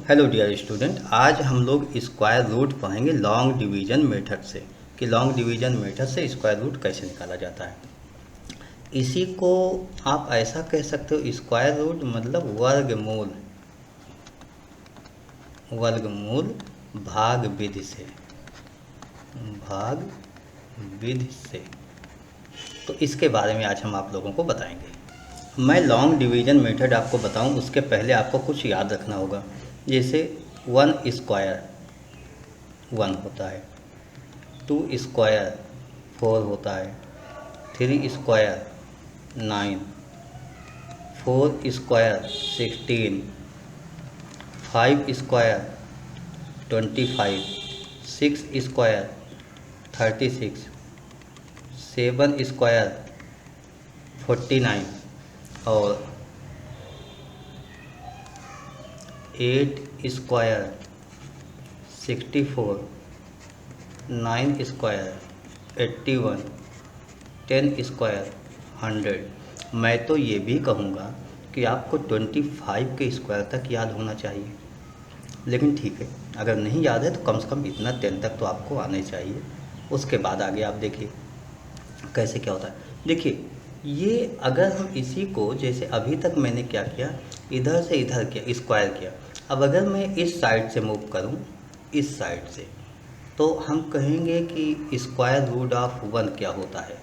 Hello dear student, आज हम लोग स्क्वायर रूट पढ़ेंगे लॉन्ग डिवीजन मेथड से कि लॉन्ग डिवीजन मेथड से स्क्वायर रूट कैसे निकाला जाता है। इसी को आप ऐसा कह सकते हो, स्क्वायर रूट मतलब वर्गमूल, वर्गमूल भाग विधि से, भाग विधि से। तो इसके बारे में आज हम आप लोगों को बताएंगे। मैं लॉन्ग डिवीजन मेथड आपको बताऊं उसके पहले आपको कुछ याद रखना होगा। जैसे 1 स्क्वायर 1 होता है, 2 स्क्वायर 4 होता है, 3 square 9, 4 square 16, 5 square 25, 6 square 36, 7 square 49 और 8 स्क्वायर 64, 9 स्क्वायर 81, 10 स्क्वायर 100। मैं तो ये भी कहूँगा कि आपको 25 के स्क्वायर तक याद होना चाहिए, लेकिन ठीक है, अगर नहीं याद है तो कम से कम इतना 10 तक तो आपको आना चाहिए। उसके बाद आगे आप देखिए कैसे क्या होता है। देखिए, ये अगर हम इसी को, जैसे अभी तक मैंने क्या किया, इधर से इधर किया, स्क्वायर किया। अब अगर मैं इस साइड से मूव करूं, इस साइड से, तो हम कहेंगे कि स्क्वायर रूट ऑफ 1 क्या होता है।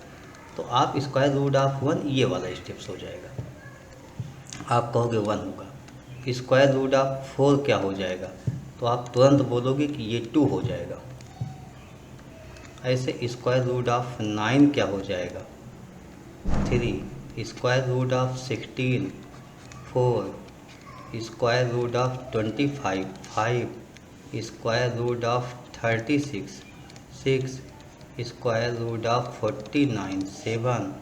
तो आप स्क्वायर रूट ऑफ 1 ये वाला स्टेप्स हो जाएगा, आप कहोगे 1 होगा। स्क्वायर रूट ऑफ 4 क्या हो जाएगा, तो आप तुरंत बोलोगे कि ये 2 हो जाएगा। ऐसे स्क्वायर रूट ऑफ 9 क्या हो जाएगा, 3। Square root of 16 4। Square root of 25 5। Square root of 36 6। Square root of 49 7।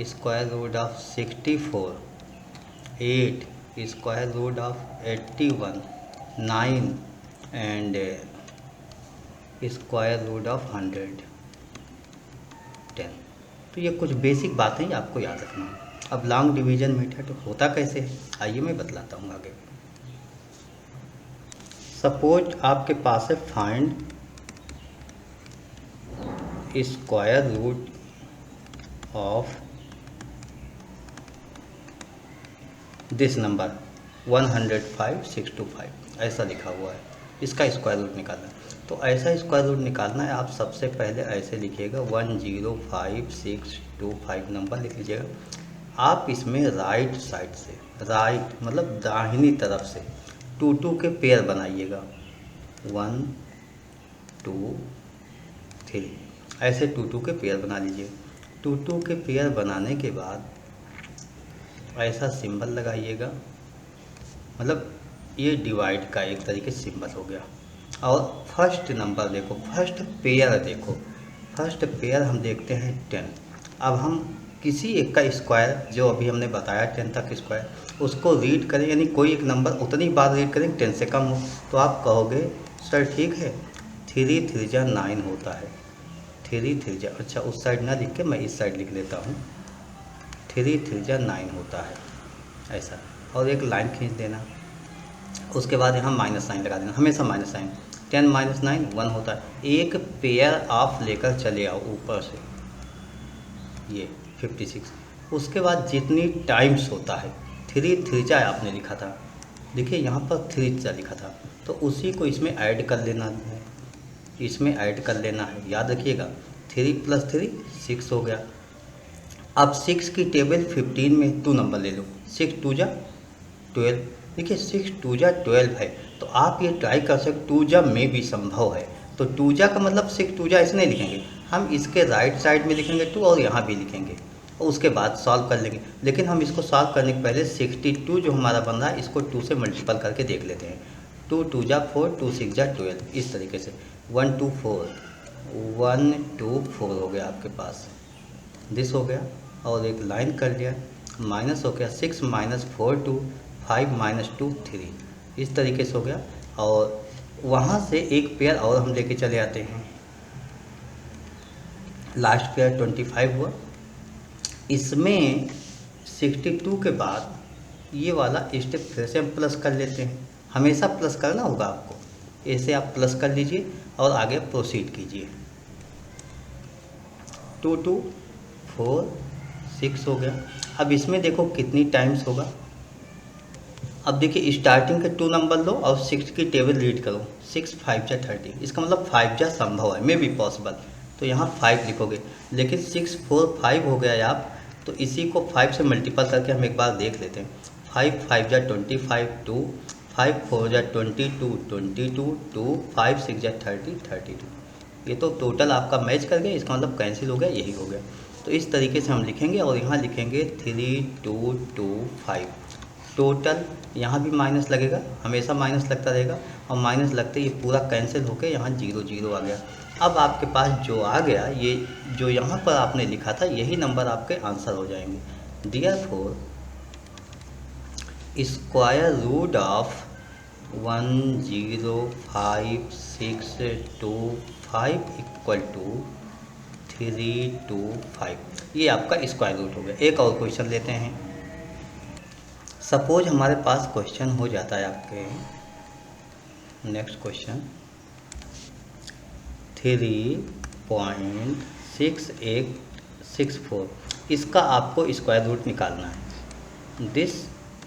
Square root of 64 8। Square root of 81 9 and square root of 100 10। तो ये कुछ बेसिक बातें आपको याद रखना है। अब लॉन्ग डिवीजन मेथड होता कैसे है, आइए मैं बतलाता हूँ आगे। सपोज आपके पास है find square root of this number 105,625 ऐसा लिखा हुआ है, इसका स्क्वायर रूट निकालना है। तो ऐसा स्क्वायर रूट निकालना है, आप सबसे पहले ऐसे लिखिएगा 105,625 नंबर लिख लीजिएगा। आप इसमें राइट साइड से, राइट मतलब दाहिनी तरफ से 2 के पेयर बनाइएगा, 1 2 3 ऐसे 2 के पेयर बना लीजिए। 2 के पेयर बनाने के बाद ऐसा सिंबल लगाइएगा, मतलब ये डिवाइड का एक तरीके से सिंबल हो गया। और फर्स्ट नंबर देखो, फर्स्ट पेयर देखो, फर्स्ट पेयर हम देखते हैं 10। अब हम किसी एक का स्क्वायर, जो अभी हमने बताया 10 तक स्क्वायर, उसको रीड करें, यानी कोई एक नंबर उतनी बार रीड करें 10 से कम हो, तो आप कहोगे सर ठीक है 3 3 जा 9 होता है। 3 3 जा, अच्छा उस साइड ना लिख के मैं इस साइड लिख लेता हूँ, 3 3 जा 9 होता है ऐसा। और एक लाइन खींच देना, उसके बाद यहाँ माइनस साइन लगा देना, हमेशा माइनस साइन। 10 - 9 1 होता है। एक पेयर ऑफ लेकर चले आओ ऊपर से, ये 56। उसके बाद जितनी टाइम्स होता है, 3 3 जा आपने लिखा था, देखिए यहाँ पर 3 जा लिखा था, तो उसी को इसमें ऐड कर लेना है, इसमें ऐड कर लेना है, याद रखिएगा। 3 + 3 6 हो गया। अब 6 की टेबल 15 में 2 नंबर ले लो, 6 2 जा 12। देखिए 6 2 जा 12 है, तो आप ये ट्राई कर सकते, 2 जा में भी संभव है। तो 2 जा का मतलब 6 2 जा ऐसे नहीं लिखेंगे, हम इसके राइट साइड में लिखेंगे 2 और यहाँ भी लिखेंगे, और उसके बाद सॉल्व कर लेंगे। लेकिन हम इसको सॉल्व करने के पहले 62 जो हमारा बन रहा है, इसको 2 से मल्टीपल करके देख लेते हैं। 2 2 जा 4, 2 6 जा 12, इस तरीके से 1 2 4 1 2 4 हो गया आपके पास, दिस हो गया। और एक लाइन कर लिया, माइनस हो गया, 6 - 4 2, 5 - 2 3, इस तरीके से हो गया। और वहाँ से एक पेयर और हम लेके चले आते हैं, लास्ट पेयर 25 हुआ। इसमें 62 के बाद ये वाला स्टेप फिर से हम प्लस कर लेते हैं हमेशा प्लस करना होगा आपको, ऐसे आप प्लस कर लीजिए और आगे प्रोसीड कीजिए। 2 2 4 6 हो गया। अब इसमें देखो कितनी टाइम्स होगा। अब देखिए स्टार्टिंग के 2 नंबर लो और 6 की टेबल रीड करो। 6 5 जा 30, इसका मतलब 5 जा संभव है, मे बी पॉसिबल, तो यहाँ 5 लिखोगे। लेकिन 6 4 5 हो गया है आप, तो इसी को 5 से मल्टीपल करके हम एक बार देख लेते हैं। 5 5 जा 25 2, 5 4 जा 22 22 2, 5 6 जा 30 32। ये तो टोटल आपका मैच कर गया, इसका मतलब कैंसिल हो गया, यही हो गया। तो इस तरीके से हम लिखेंगे और यहाँ लिखेंगे 3 2 2 5। टोटल यहाँ भी माइनस लगेगा, हमेशा माइनस लगता रहेगा, और माइनस लगते ये पूरा कैंसिल होकर यहाँ 0 0 आ गया। अब आपके पास जो आ गया, ये जो यहाँ पर आपने लिखा था, यही नंबर आपके आंसर हो जाएंगे। Therefore square root of 1 0 5 6 2 5 equal to 3 2 5। ये आपका स्क्वायर रूट हो गया। एक और क्वेश्चन लेते हैं। सपोज हमारे पास क्वेश्चन हो जाता है आपके, नेक्स्ट क्वेश्चन 3.6864, इसका आपको स्क्वायर रूट निकालना है। This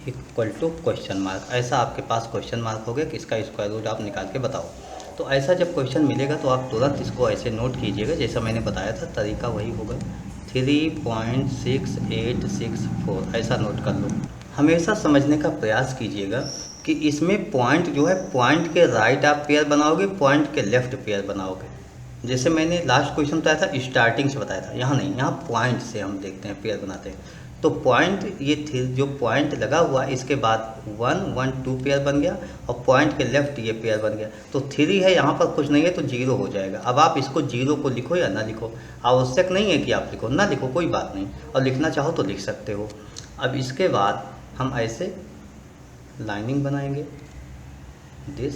equal to question mark, ऐसा आपके पास क्वेश्चन मार्क हो गया कि इसका स्क्वायर रूट आप निकाल के बताओ। तो ऐसा जब क्वेश्चन मिलेगा तो आप तुरंत इसको ऐसे नोट कीजिएगा, जैसा मैंने बताया था, तरीका वही होगा। 3.6864 ऐसा नोट कर लो। हमेशा समझने का प्रयास कीजिएगा कि इसमें पॉइंट जो है, पॉइंट के राइट आप पेयर बनाओगे, पॉइंट के लेफ्ट पेयर बनाओगे। जैसे मैंने लास्ट क्वेश्चन बताया था, स्टार्टिंग से बताया था, यहाँ नहीं, यहाँ पॉइंट से हम देखते हैं, पेयर बनाते हैं। तो पॉइंट ये जो पॉइंट लगा हुआ है, इसके बाद 1 1 2 पेयर बन गया, और पॉइंट के लेफ्ट ये पेयर बन गया। तो 3 है, यहाँ पर कुछ नहीं है तो 0 हो जाएगा। अब आप इसको 0 को लिखो या ना लिखो, आवश्यक नहीं है कि आप लिखो, ना लिखो कोई बात नहीं, और लिखना चाहो तो लिख सकते हो। अब इसके बाद हम ऐसे लाइनिंग बनाएंगे। दिस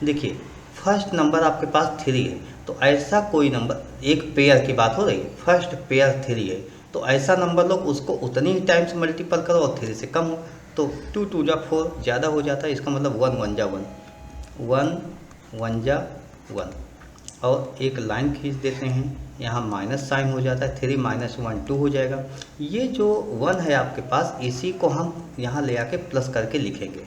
देखिए, फर्स्ट नंबर आपके पास 3 है, तो ऐसा कोई नंबर, एक पेयर की बात हो रही है, फर्स्ट पेयर 3 है, तो ऐसा नंबर लो उसको उतनी ही टाइम्स मल्टीपल करो और 3 से कम हो, तो 2 2 जा 4 ज़्यादा हो जाता है, इसका मतलब 1 1 जा 1 1 1 जा 1, और एक लाइन खींच देते हैं, यहाँ माइनस साइन हो जाता है, 3 - 1 2 हो जाएगा। ये जो 1 है आपके पास, इसी को हम यहाँ ले आके प्लस करके लिखेंगे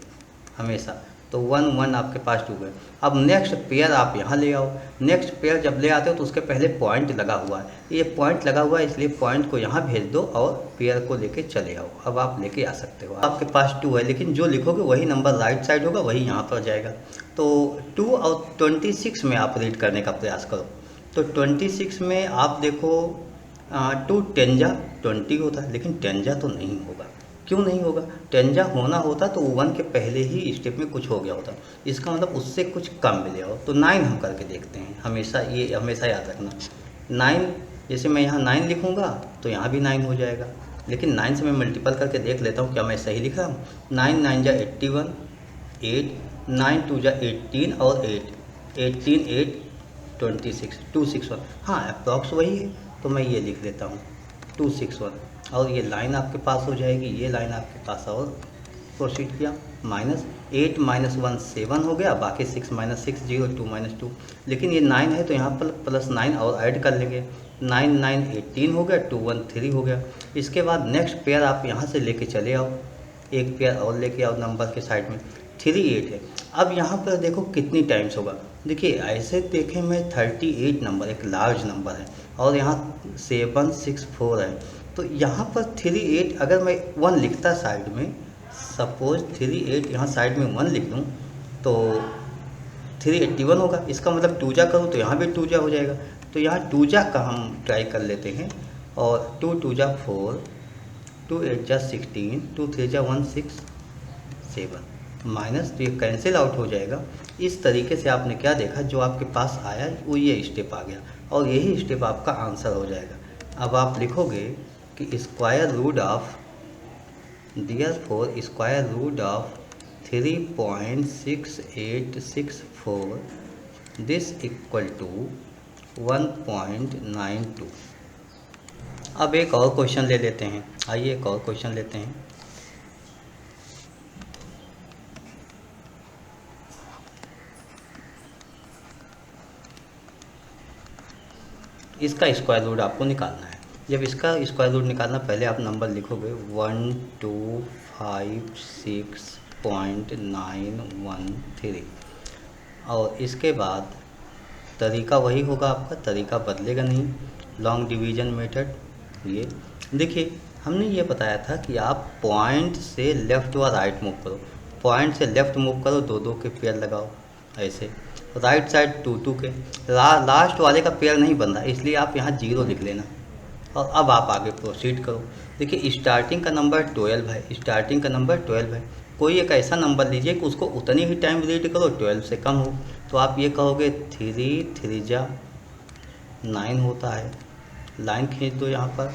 हमेशा, तो 1 1 आपके पास 2 है। अब नेक्स्ट पेयर आप यहाँ ले आओ। नेक्स्ट पेयर जब ले आते हो तो उसके पहले पॉइंट लगा हुआ है, ये पॉइंट लगा हुआ है, इसलिए पॉइंट को यहाँ भेज दो और पेयर को लेके चले आओ। अब आप लेके आ सकते हो। आपके पास 2 है, लेकिन जो लिखोगे वही नंबर राइट साइड होगा, वही यहाँ पर जाएगा। तो 2 और 26 में आप रीड करने का प्रयास करो। तो 26 में आप देखो 2 10 जा 20 होता है, लेकिन 10 जा तो नहीं होगा। क्यों नहीं होगा? 10 जा होना होता तो 1 के पहले ही स्टेप में कुछ हो गया होता, इसका मतलब उससे कुछ कम मिले हो। तो 9 हम करके देखते हैं, हमेशा ये हमेशा याद रखना। 9 जैसे मैं यहाँ 9 लिखूँगा तो यहाँ भी 9 हो जाएगा, लेकिन 9 से मैं मल्टीपल करके देख लेता हूँ क्या मैं सही लिख रहा हूँ। 9 9 जा 81 8, 9 2 जा 18 और 8 18 8 26 261, हाँ अप्रॉक्स वही है, तो मैं ये लिख लेता हूँ 261, और ये लाइन आपके पास हो जाएगी, ये लाइन आपके पास, और प्रोसीड किया। -8 - 1 7 हो गया, बाकी 6 - 6 0 2 - 2, लेकिन ये 9 है तो यहाँ पर +9 और ऐड कर लेंगे। 9 9 18 हो गया, 2 1 3 हो गया। इसके बाद नेक्स्ट पेयर आप यहाँ से लेके चले आओ, एक पेयर और लेके आओ नंबर के साइड में। 3 8 है। अब यहाँ पर देखो कितनी टाइम्स होगा। देखिए ऐसे देखें मैं 38 नंबर एक लार्ज नंबर है, और यहाँ 7 6 4 है, तो यहाँ पर 38 अगर मैं 1 लिखता साइड में, सपोज 38 यहाँ साइड में 1 लिख दूँ तो 381 होगा। इसका मतलब 2 जा करूँ तो यहाँ भी 2 जा हो जाएगा, तो यहाँ 2 जा का हम ट्राई कर लेते हैं। और 2 2 जा 4, 2 8 जा 16, 2 3 जा 1 6 7, माइनस, तो ये कैंसिल आउट हो जाएगा। इस तरीके से आपने क्या देखा, जो आपके पास आया वो ये स्टेप आ गया, और यही स्टेप आपका आंसर हो जाएगा। अब आप लिखोगे कि square root of, therefore square root of 3.6864, this equal to 1.92। अब एक और क्वेश्चन ले लेते हैं, आइए एक और क्वेश्चन लेते हैं। इसका स्क्वायर रूट आपको निकालना है। जब इसका स्क्वायर रूट निकालना, पहले आप नंबर लिखोगे 1256.913 और इसके बाद तरीका वही होगा आपका, तरीका बदलेगा नहीं, लॉन्ग डिवीज़न मेथड। ये देखिए हमने ये बताया था कि आप पॉइंट से लेफ़्ट व राइट मूव करो, पॉइंट से लेफ़्ट मूव करो, दो दो के पेयर लगाओ ऐसे, राइट साइड टू टू के, लास्ट वाले का पेयर नहीं बन रहा इसलिए आप यहाँ 0 लिख लेना और अब आप आगे प्रोसीड करो। देखिए स्टार्टिंग का नंबर 12 है, स्टार्टिंग का नंबर 12 है, कोई एक ऐसा नंबर लीजिए कि उसको उतनी ही टाइम रीड करो 12 से कम हो, तो आप ये कहोगे 3 3 जा 9 होता है, लाइन खींच दो यहाँ पर,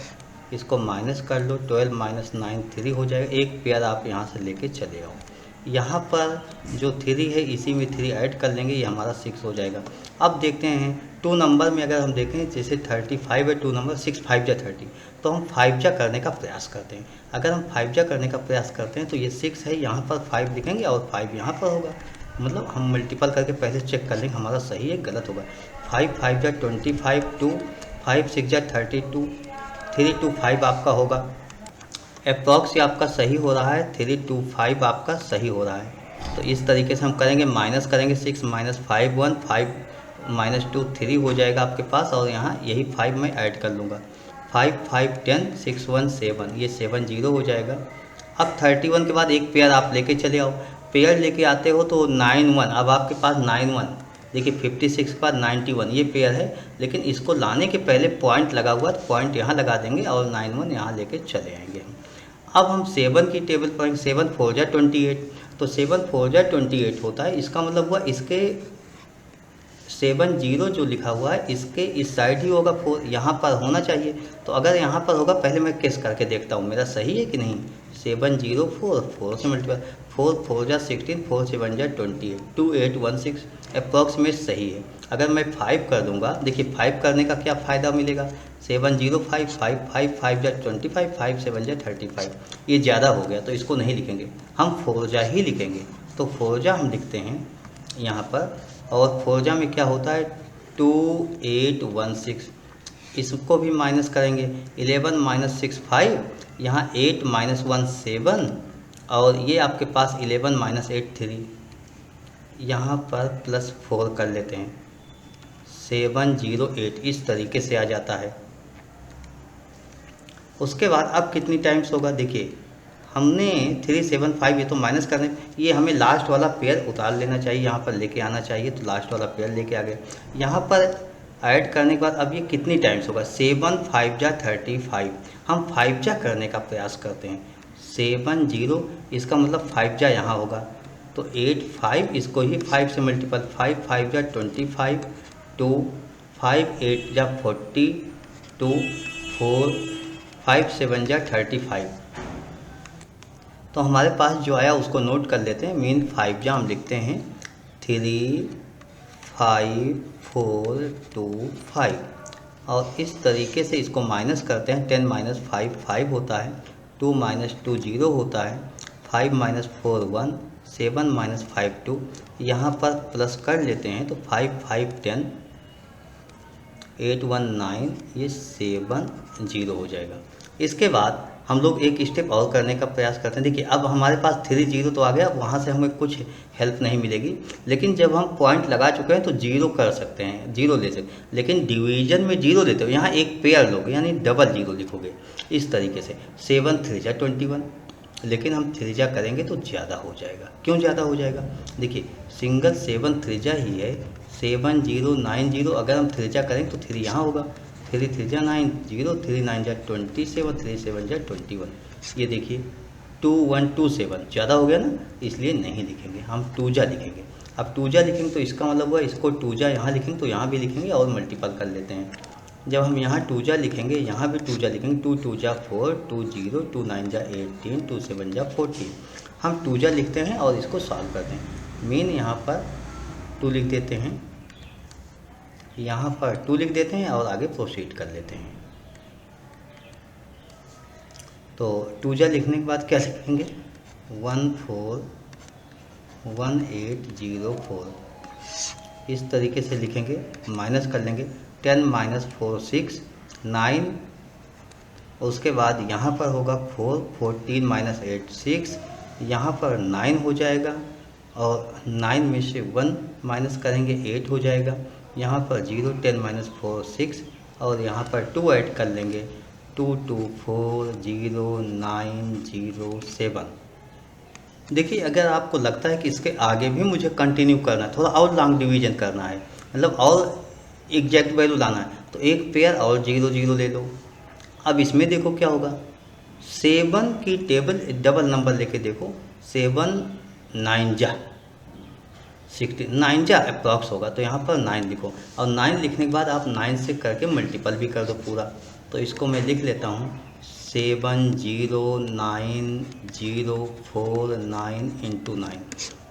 इसको माइनस कर लो, 12 माइनस 9 3 हो जाएगा, एक पेयर आप यहाँ से लेके चले आओ। यहाँ पर जो 3 है इसी में 3 ऐड कर लेंगे, ये हमारा 6 हो जाएगा। अब देखते हैं 2 नंबर में अगर हम देखें, जैसे 35 है 2 नंबर, 6 5 जा 30, तो हम 5 जा करने का प्रयास करते हैं। अगर हम 5 जा करने का प्रयास करते हैं तो ये 6 है, यहाँ पर 5 लिखेंगे और 5 यहाँ पर होगा, मतलब हम मल्टीपल करके पहले चेक कर लेंगे हमारा सही है गलत होगा। 5 5 जा 25, 2 5 6 जा 32, 3 2 5 आपका होगा, अप्रॉक्स आपका सही हो रहा है, 3 2 5 आपका सही हो रहा है। तो इस तरीके से हम करेंगे, माइनस करेंगे, 6 माइनस 5 1, 5 माइनस 2 3 हो जाएगा आपके पास, और यहाँ यही 5 मैं ऐड कर लूँगा, 5 5 10 6 1 7, ये 7 0 हो जाएगा। अब 31 के बाद एक पेयर आप लेके चले आओ, पेयर लेके आते हो तो 9 1, अब आपके पास 9 1, देखिए 56 के बाद 91 ये पेयर है, लेकिन इसको लाने के पहले पॉइंट लगा हुआ, तो पॉइंट यहाँ लगा देंगे और 9 1 यहाँ लेके चले आएंगे। अब हम 7 की टेबल पर 7 4 जा 28, तो 7 4 जा 28 होता है, इसका मतलब हुआ इसके 7 0 जो लिखा हुआ है इसके इस साइड ही होगा, 4 यहाँ पर होना चाहिए, तो अगर यहाँ पर होगा पहले मैं केस करके देखता हूँ मेरा सही है कि नहीं। 7 0 4 4 से मल्टीप्लाई, 4 4 जा 16, 4 7 जा 28, 2 8 1 6 अप्रॉक्सीमेट सही है। अगर मैं 5 कर दूंगा, देखिए 5 करने का क्या फ़ायदा मिलेगा, 7 0 5 5 5 5 जा 25, 5 7 जा 35, ये ज़्यादा हो गया तो इसको नहीं लिखेंगे, हम 4 जा ही लिखेंगे। तो 4 जा हम लिखते हैं यहाँ पर, और 4 जा में क्या होता है 2 8 1 6, इसको भी माइनस करेंगे, 11 माइनस 6 5, यहाँ 8 माइनस 1 7, और ये आपके पास 11 माइनस 8 3, यहाँ पर प्लस 4 कर लेते हैं, 7 0 8, इस तरीके से आ जाता है। उसके बाद अब कितनी टाइम्स होगा, देखिए हमने 3 7 5 ये तो माइनस करने, ये हमें लास्ट वाला पेयर उतार लेना चाहिए, यहाँ पर लेके आना चाहिए, तो लास्ट वाला पेयर लेके आ गए। यहाँ पर ऐड करने के बाद अब ये कितनी टाइम्स होगा, 7 5 जा 35, हम 5 जा करने का प्रयास करते हैं, 7 0, इसका मतलब 5 जा यहाँ होगा, तो 8 5, इसको ही 5 से मल्टीपल, 5 5 जा 25, 2 5 8 जा 40, 2 4 5 7 जा 35, तो हमारे पास जो आया उसको नोट कर लेते हैं। मीन 5 जा हम लिखते हैं 3 5 4 2 5, और इस तरीके से इसको माइनस करते हैं, 10 माइनस 5 5 होता है, 2 माइनस 2 0 होता है, 5 माइनस 4 1, 7 माइनस 5 2, यहाँ पर प्लस कर लेते हैं, तो 5 5 10, 8 1 9, ये 7 0 हो जाएगा। इसके बाद हम लोग एक स्टेप और करने का प्रयास करते हैं। देखिए अब हमारे पास 3 0 तो आ गया, वहाँ से हमें कुछ हेल्प नहीं मिलेगी, लेकिन जब हम पॉइंट लगा चुके हैं तो 0 कर सकते हैं, 0 ले सकते, लेकिन डिवीजन में 0 लेते हो, यहाँ एक पेयर लोगे यानी डबल 0 लिखोगे इस तरीके से, 7 3 जा 21, लेकिन हम 3 जा करेंगे तो ज़्यादा हो जाएगा। क्यों ज़्यादा हो जाएगा, देखिए सिंगल 7 3 जा ही है, 7 0 9 0, अगर हम 3 जा करेंगे तो 3 यहाँ होगा, 3 3 जा 9 0, 3 9 जा 27, 3 7 जा 21, ये देखिए 2 1 2 7 ज़्यादा हो गया ना, इसलिए नहीं लिखेंगे, हम 2 जा लिखेंगे। अब 2 जा लिखेंगे तो इसका मतलब हुआ इसको 2 जा यहाँ लिखेंगे तो यहाँ भी लिखेंगे और मल्टीपल कर लेते हैं। जब हम यहाँ 2 जा लिखेंगे यहाँ भी 2 जा लिखेंगे, 2 2 जा 4, 2 0, 2 9 जा 18, 2 7 जा 14, हम 2 जा लिखते हैं और इसको सॉल्व करते हैं। मीन यहाँ पर 2 लिख देते हैं, यहाँ पर 2 लिख देते हैं और आगे प्रोसीड कर लेते हैं। तो 2 जा लिखने के बाद क्या लिखेंगे, 1 4 1 8 0 4, इस तरीके से लिखेंगे, माइनस कर लेंगे, 10 माइनस 4 6 9, उसके बाद यहाँ पर होगा 4, 14 माइनस 8 6, यहाँ पर 9 हो जाएगा और 9 में से 1 माइनस करेंगे 8 हो जाएगा, यहाँ पर 0, 10 माइनस 4 6 और यहाँ पर 2 ऐड कर लेंगे 2 2 4 0 9 0 7। देखिए अगर आपको लगता है कि इसके आगे भी मुझे कंटिन्यू करना है, थोड़ा और लॉन्ग डिवीजन करना है, मतलब और एग्जैक्ट वैल्यू लाना है, तो एक पेयर और 0 0 ले लो। अब इसमें देखो क्या होगा, 7 की टेबल डबल नंबर लेके देखो, 7 9 जा 60, 9 जा अप्रॉक्स होगा, तो यहाँ पर 9 लिखो और 9 लिखने के बाद आप 9 से करके मल्टीपल भी कर दो पूरा। तो इसको मैं लिख लेता हूँ 7 0 9 0 4 9 इंटू 9,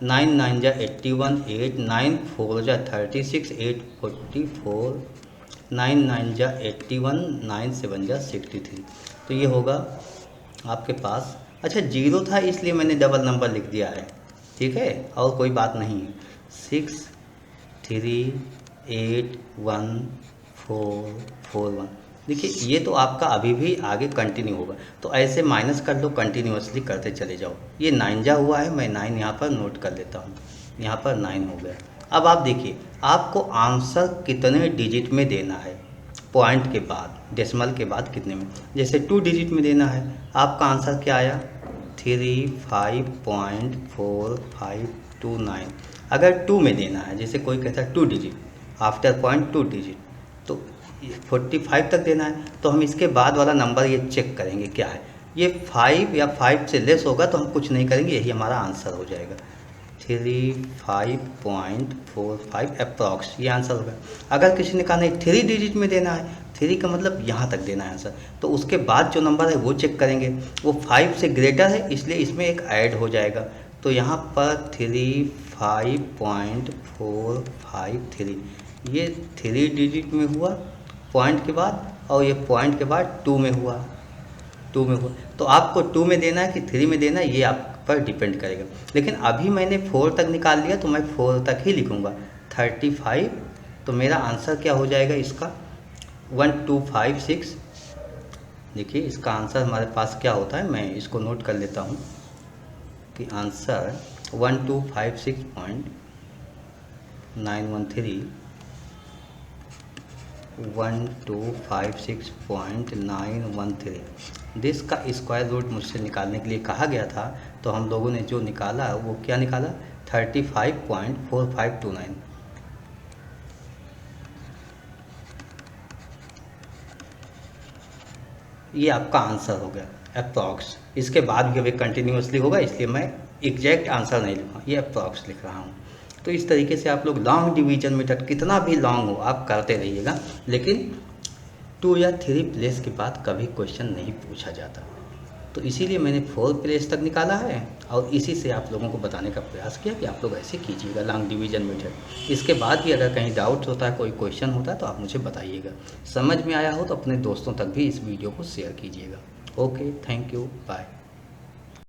9 9 जा 81, 8 9 4 जा 36, 8 44, 9 9 जा 81, 9 7 जा 63। तो ये होगा आपके पास, अच्छा 0 था इसलिए मैंने डबल नंबर लिख दिया है, ठीक है, और कोई बात नहीं है। 6 3 8 1 4 4 1। देखिए ये तो आपका अभी भी आगे कंटिन्यू होगा, तो ऐसे माइनस कर लो, कंटिन्यूअसली करते चले जाओ। ये 9 जा हुआ है, मैं 9 यहाँ पर नोट कर लेता हूँ, यहाँ पर 9 हो गया। अब आप देखिए आपको आंसर कितने डिजिट में देना है, पॉइंट के बाद डेसिमल के बाद कितने में, जैसे 2 डिजिट में देना है, आपका आंसर क्या आया 35.4529। अगर 2 में देना है, जैसे कोई कहता है 2 डिजिट आफ्टर पॉइंट 2 डिजिट, तो 45 तक देना है, तो हम इसके बाद वाला नंबर ये चेक करेंगे क्या है, ये 5 या 5 से लेस होगा तो हम कुछ नहीं करेंगे, यही हमारा आंसर हो जाएगा 35.45 अप्रॉक्स, ये आंसर होगा। अगर किसी ने कहा नहीं 3 डिजिट में देना है, 3 का मतलब यहाँ तक देना है आंसर, तो उसके बाद जो नंबर है वो चेक करेंगे, वो 5 से ग्रेटर है इसलिए इसमें एक ऐड हो जाएगा, तो यहाँ पर 35.453, ये 3 डिजिट में हुआ पॉइंट के बाद, और ये पॉइंट के बाद 2 में हुआ, 2 में हुआ, तो आपको 2 में देना है कि 3 में देना है ये आप पर डिपेंड करेगा। लेकिन अभी मैंने 4 तक निकाल लिया तो मैं 4 तक ही लिखूँगा 35, तो मेरा आंसर क्या हो जाएगा इसका 1256। देखिए इसका आंसर हमारे पास क्या होता है, मैं इसको नोट कर लेता हूँ कि आंसर 1256.913 1256.913 दिस का स्क्वायर रूट मुझसे निकालने के लिए कहा गया था, तो हम लोगों ने जो निकाला वो क्या निकाला 35.4529। ये आपका आंसर हो गया अप्रॉक्स, इसके बाद भी अभी कंटिन्यूसली होगा इसलिए मैं एग्जैक्ट आंसर नहीं लिखा, ये अप्रॉक्स लिख रहा हूँ। तो इस तरीके से आप लोग लॉन्ग डिवीजन मेथड कितना भी लॉन्ग हो आप करते रहिएगा, लेकिन 2 या 3 प्लेस के बाद कभी क्वेश्चन नहीं पूछा जाता, तो इसीलिए मैंने 4 प्लेस तक निकाला है और इसी से आप लोगों को बताने का प्रयास किया कि आप लोग ऐसे कीजिएगा लॉन्ग डिवीजन मेथड। इसके बाद भी अगर कहीं डाउट होता है, कोई क्वेश्चन होता है तो आप मुझे बताइएगा, समझ में आया हो तो अपने दोस्तों तक भी इस वीडियो को शेयर कीजिएगा। Okay, thank you, bye.